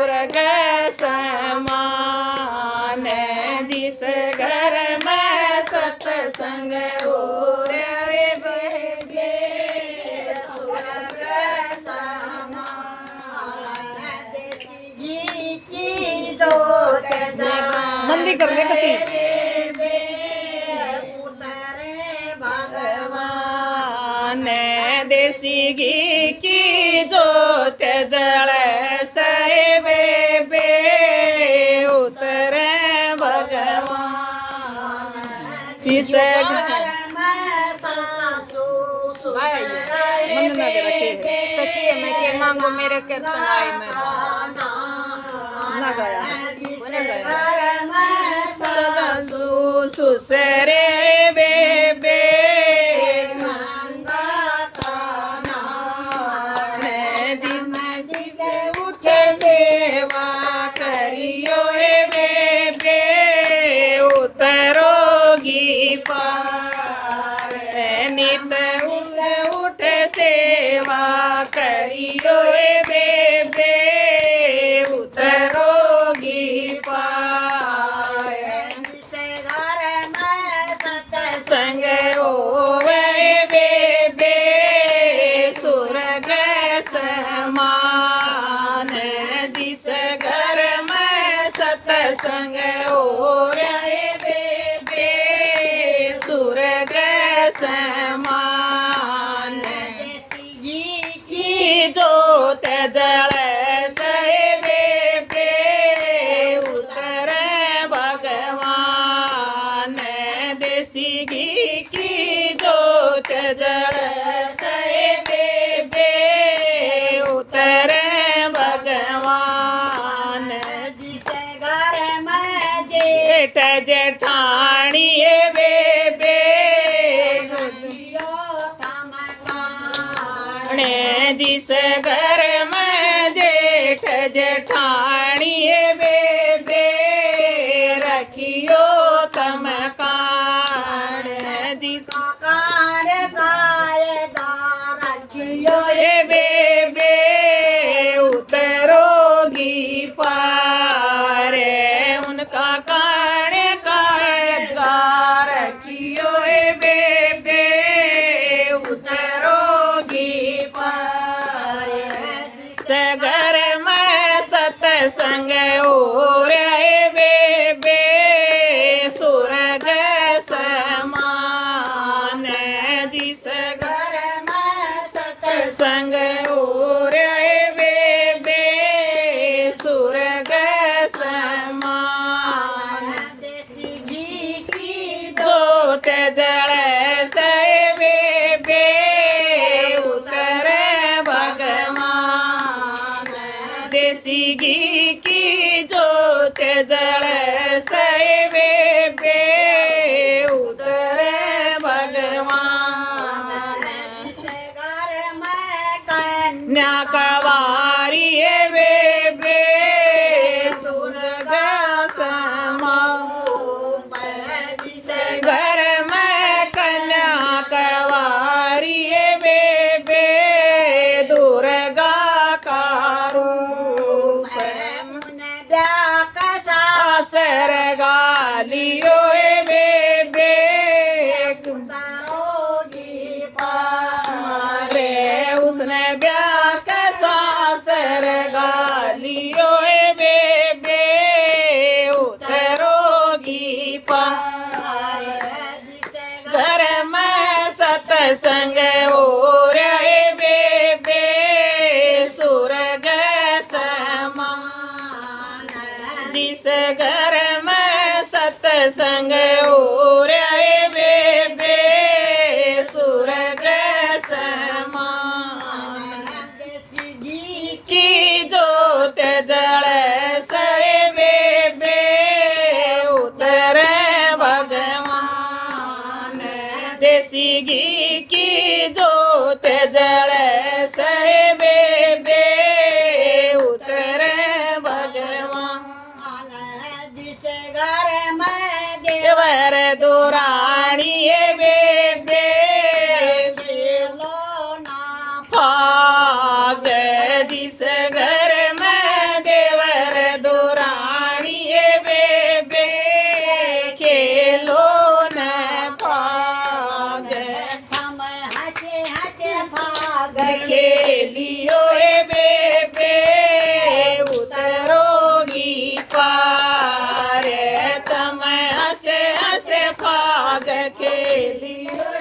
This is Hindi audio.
स्वर्ग समान। जिस घर में सत्संग हो रे बेबे स्वर्ग समान। देसी की जोत मंदी कर ले कती भगवान। देसी घी की जोत जले सरे बेबे उतरे भगवान। जिस घर में सासू मन ना दे रखे सखी मैं के मांगो मेरे के सुनाई में ना गया सासू ससुरे बेबे उठे देवा करियो बेबे उतरोगी पार। नित उठ सेवा करियो बेबे उतरोगी पार। घर में सत्संग होवे बेबे स्वर्ग समान। जिस घर में सत्संग हो रे बेबे स्वर्ग समान। देसी की जोत जले सहे बेबे उतरे भगवान। देसी घी की जोत जले सहे बेबे उतरे भगवान। जिस घर में जेठ जेठानी बेबे जिस घर में जेठ जेठानी बेबे रखियो तम कान। जिस कान गायदार रखियो बेबे उतरोगी पार। उनका कान गायदार रखियो बेबे उतरोगी पार। सगर में सत्संग हो रे बेबे स्वर्ग समान। जिस घर में सत्संग हो रे बेबे स्वर्ग समान। देसी घी की जोत जले से बेबे उतरे भगवान। देसी घी की जोत जले से बेबे उतरे भगवान। घर में कन्या कवारी बेबे स्वर्ग समान। घर में कन्या कवारी बेबे दुर्गा का रूप। सासर गालियो बेबे पारे उसने ब्याह का सासर गालियो बेबे उतरोगी पार। घर में सत्संग हो रे बेबे स्वर्ग समान। जिस घर में सत्संग हो रे बेबे स्वर्ग समान। देसी घी की जोत जले से बेबे उतरे भगवान। देसी घी की जोत जले से बेबे उतरे भगवान। जिस घर में देवर दुरानी बेबे फाग। जिस घर में देवर सहेलियों